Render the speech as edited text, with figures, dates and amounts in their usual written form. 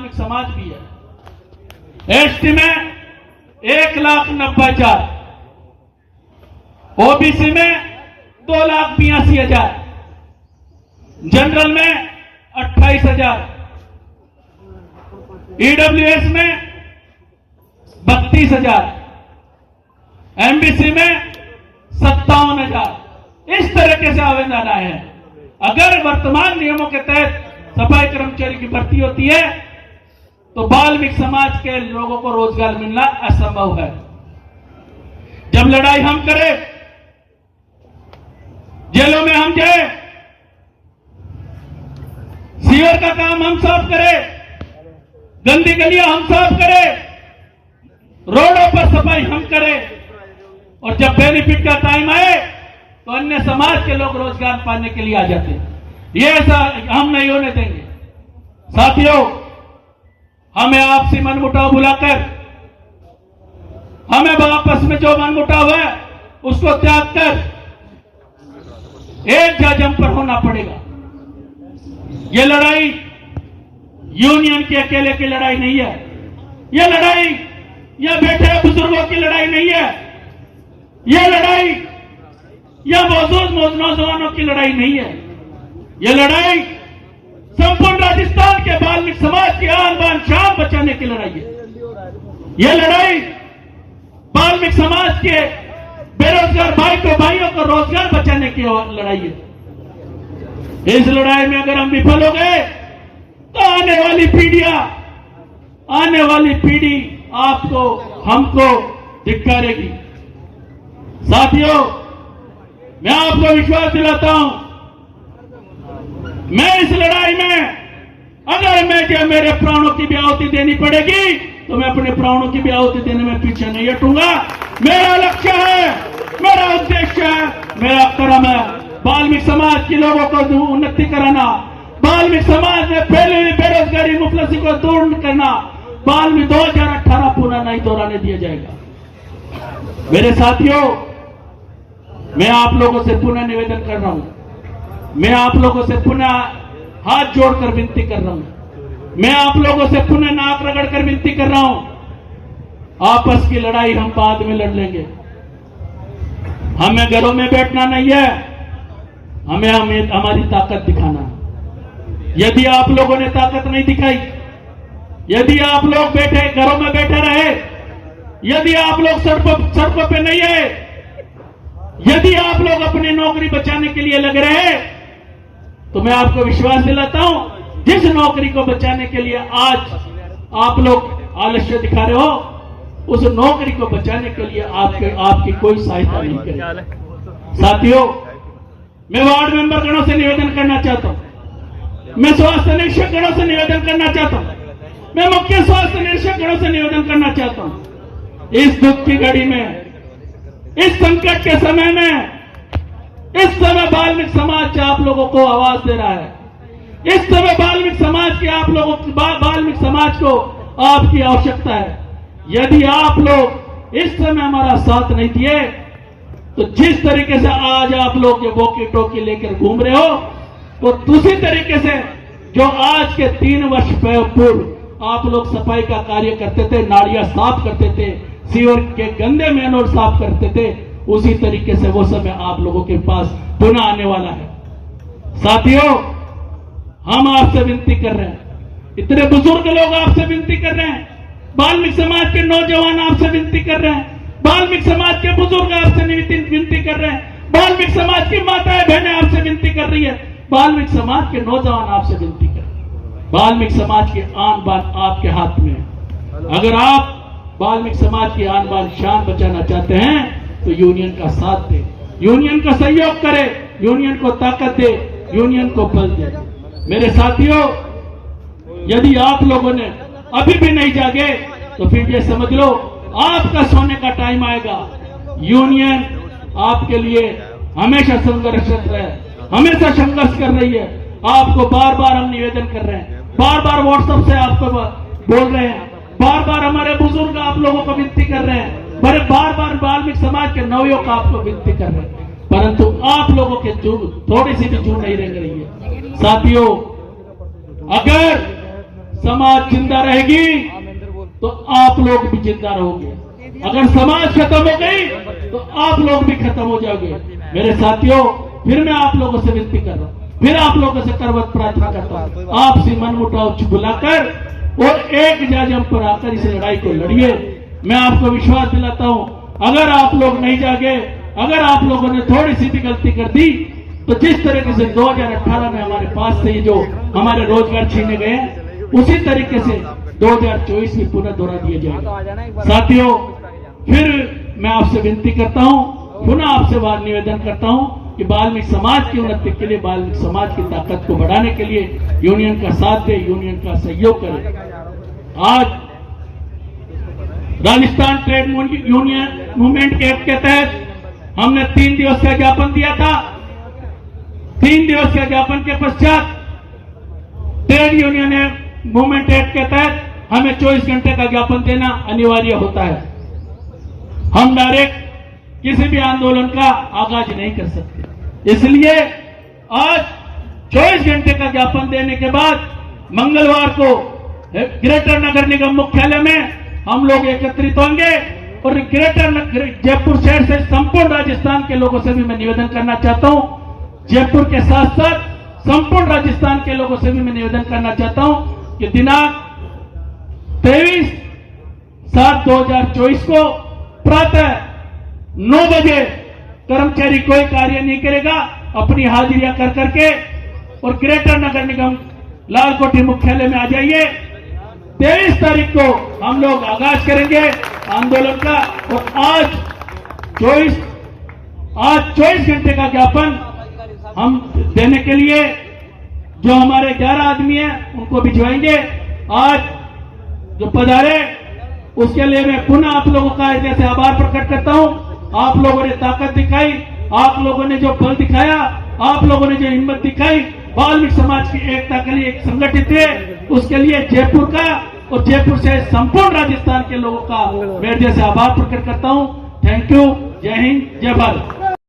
बाल्मिक समाज भी है। एसटी में 1,90,000, ओबीसी में 2,82,000, जनरल में 28,000, ईडब्ल्यूएस में 32,000, एमबीसी में 57,000। इस तरीके से आवेदन आए हैं। अगर वर्तमान नियमों के तहत सफाई कर्मचारी की भर्ती होती है तो बाल्मिक समाज के लोगों को रोजगार मिलना असंभव है। जब लड़ाई हम करें, जेलों में हम जाए, सीवर का काम हम साफ करें, गंदी गलियां हम साफ करें, रोडों पर सफाई हम करें, और जब बेनिफिट का टाइम आए तो अन्य समाज के लोग रोजगार पाने के लिए आ जाते हैं। ये ऐसा हम नहीं होने देंगे। साथियों, हमें आपसी मनमुटाव बुलाकर, हमें आपस में जो मनमुटाव है उसको त्याग कर एक जम पर होना पड़ेगा। ये लड़ाई यूनियन के अकेले की लड़ाई नहीं है। ये लड़ाई या बैठे बुजुर्गों की लड़ाई नहीं है। ये लड़ाई या मौजूद नौजवानों की लड़ाई नहीं है। ये लड़ाई संपूर्ण राजस्थान के बाल्मिक समाज की आन बान शान बचाने की लड़ाई है। ये लड़ाई बाल्मिक समाज के बेरोजगार भाइयों को रोजगार बचाने की लड़ाई है। इस लड़ाई में अगर हम विफल हो गए तो आने वाली पीढ़ी आपको, हमको धिक्कारेगी। साथियों, मैं आपको विश्वास दिलाता हूं, मैं इस लड़ाई में अगर मेरे प्राणों की भी आहुति देनी पड़ेगी तो मैं अपने प्राणों की भी आहुति देने में पीछे नहीं हटूंगा। मेरा लक्ष्य है, मेरा उद्देश्य है, मेरा कर्म है बाल्मिक समाज के लोगों को उन्नति कराना, बाल्मिक समाज में फैली हुई बेरोजगारी मुफलसी को दूर करना। बाल्मिक 2018 पुनः नहीं दोहराने दिया जाएगा। मेरे साथियों, मैं आप लोगों से पुनः निवेदन कर रहा हूं, मैं आप लोगों से पुनः हाथ जोड़कर विनती कर रहा हूं, मैं आप लोगों से पुनः नाक रगड़कर विनती कर रहा हूं। आपस की लड़ाई हम बाद में लड़ लेंगे। हमें घरों में बैठना नहीं है, हमें हमारी ताकत दिखाना है। यदि आप लोगों ने ताकत नहीं दिखाई, यदि आप लोग घरों में बैठे रहे, यदि आप लोग सड़कों पे नहीं आए, यदि आप लोग अपनी नौकरी बचाने के लिए लग रहे हैं, तो मैं आपको विश्वास दिलाता हूं, जिस नौकरी को बचाने के लिए आज आप लोग आलस्य दिखा रहे हो, उस नौकरी को बचाने के लिए आपकी कोई सहायता नहीं करेगी। साथियों, मैं वार्ड मेंबर गणों से निवेदन करना चाहता हूं, मैं स्वास्थ्य निरीक्षक गणों से निवेदन करना चाहता हूं, मैं मुख्य स्वास्थ्य निरीक्षक गणों से निवेदन करना चाहता हूं। इस दुख की घड़ी में, इस संकट के समय में, इस समय बाल्मिक समाज आप लोगों को आवाज दे रहा है। इस समय बाल्मिक समाज को आपकी आवश्यकता है। यदि आप लोग इस समय हमारा साथ नहीं दिए तो जिस तरीके से आज आप लोग ये वॉकी टॉकी लेकर घूम रहे हो, तो दूसरी तरीके से जो आज के 3 वर्ष पूर्व आप लोग सफाई का कार्य करते थे, नालियां साफ करते थे, सीवर के गंदे मैनोर साफ करते थे, उसी तरीके से वो समय आप लोगों के पास पुनः आने वाला है। साथियों, हम आपसे विनती कर रहे हैं, इतने बुजुर्ग लोग आपसे विनती कर रहे हैं, बाल्मिक समाज के नौजवान आपसे विनती कर रहे हैं, बाल्मिक समाज के बुजुर्ग आपसे विनती कर रहे हैं, बाल्मिक समाज की माताएं बहनें आपसे विनती कर रही है, बाल्मिक समाज के नौजवान आपसे विनती कर रहे हैं। बाल्मिक समाज की आन बान आपके हाथ में है। अगर आप बाल्मिक समाज की आन बान शान बचाना चाहते हैं तो यूनियन का साथ दे, यूनियन का सहयोग करे, यूनियन को ताकत दे, यूनियन को बल दे। मेरे साथियों, यदि आप लोगों ने अभी भी नहीं जागे तो फिर ये समझ लो आपका सोने का टाइम आएगा। यूनियन आपके लिए हमेशा संघर्षरत है, हमेशा संघर्ष कर रही है। आपको बार बार हम निवेदन कर रहे हैं, बार बार व्हाट्सएप से आपको बोल रहे हैं, बार बार हमारे बुजुर्ग आप लोगों को विनती कर रहे हैं, बार बार बाल्मिक समाज के नवयुवक आपको विनती कर रहे हैं, परंतु आप लोगों के थोड़ी सी भी जून नहीं रंग रही है। साथियों, अगर समाज जिंदा रहेगी तो आप लोग भी जिंदा रहोगे। अगर समाज खत्म हो गई तो आप लोग भी खत्म हो जाओगे। मेरे साथियों, फिर मैं आप लोगों से विनती कर रहा हूं, फिर आप लोगों से करवत प्रार्थना करता हूं, आपसी मनमुटाव बुलाकर और एक जाजम पर आकर इस लड़ाई को लड़िए। मैं आपको विश्वास दिलाता हूं, अगर आप लोग नहीं जागे, अगर आप लोगों ने थोड़ी सी भी गलती कर दी तो जिस तरीके से 2018 में हमारे पास से ये जो हमारे रोजगार छीने गए उसी तरीके से 2024 में पुनः दोहरा दिया जाएगा। साथियों, फिर मैं आपसे विनती करता हूं, पुनः आपसे बार निवेदन करता हूं कि बाल्मीकि समाज की उन्नति के लिए, बाल्मीकि समाज की ताकत को बढ़ाने के लिए यूनियन का साथ दे, यूनियन का सहयोग करें। आज Rajasthan trade union movement act के तहत हमने 3 दिवस का ज्ञापन दिया था। 3 दिवस के ज्ञापन के पश्चात ट्रेड यूनियन मूवमेंट एक्ट के तहत हमें 24 घंटे का ज्ञापन देना अनिवार्य होता है। हम डायरेक्ट किसी भी आंदोलन का आगाज नहीं कर सकते। इसलिए आज 24 घंटे का ज्ञापन देने के बाद मंगलवार को ग्रेटर नगर निगम मुख्यालय में हम लोग एकत्रित होंगे और ग्रेटर जयपुर शहर से संपूर्ण राजस्थान के लोगों से भी मैं निवेदन करना चाहता हूं, जयपुर के साथ साथ संपूर्ण राजस्थान के लोगों से भी मैं निवेदन करना चाहता हूं कि दिनांक 23/7/2024 को प्रातः 9 बजे कर्मचारी कोई कार्य नहीं करेगा, अपनी हाजिरियां कर करके और ग्रेटर नगर निगम लालकोठी मुख्यालय में आ जाइए। 23 तारीख को हम लोग आगाज करेंगे आंदोलन का और आज 24 घंटे का ज्ञापन हम देने के लिए जो हमारे 11 आदमी हैं उनको भिजवाएंगे। आज जो पधारे उसके लिए मैं पुनः आप लोगों का हृदय से आभार प्रकट करता हूं। आप लोगों ने ताकत दिखाई, आप लोगों ने जो बल दिखाया, आप लोगों ने जो हिम्मत दिखाई, बाल्मीकि समाज की एकता के लिए एक संगठित है, उसके लिए जयपुर का और जयपुर से संपूर्ण राजस्थान के लोगों का मैं हृदय से आभार प्रकट करता हूं। Thank you. जय हिंद, जय भारत।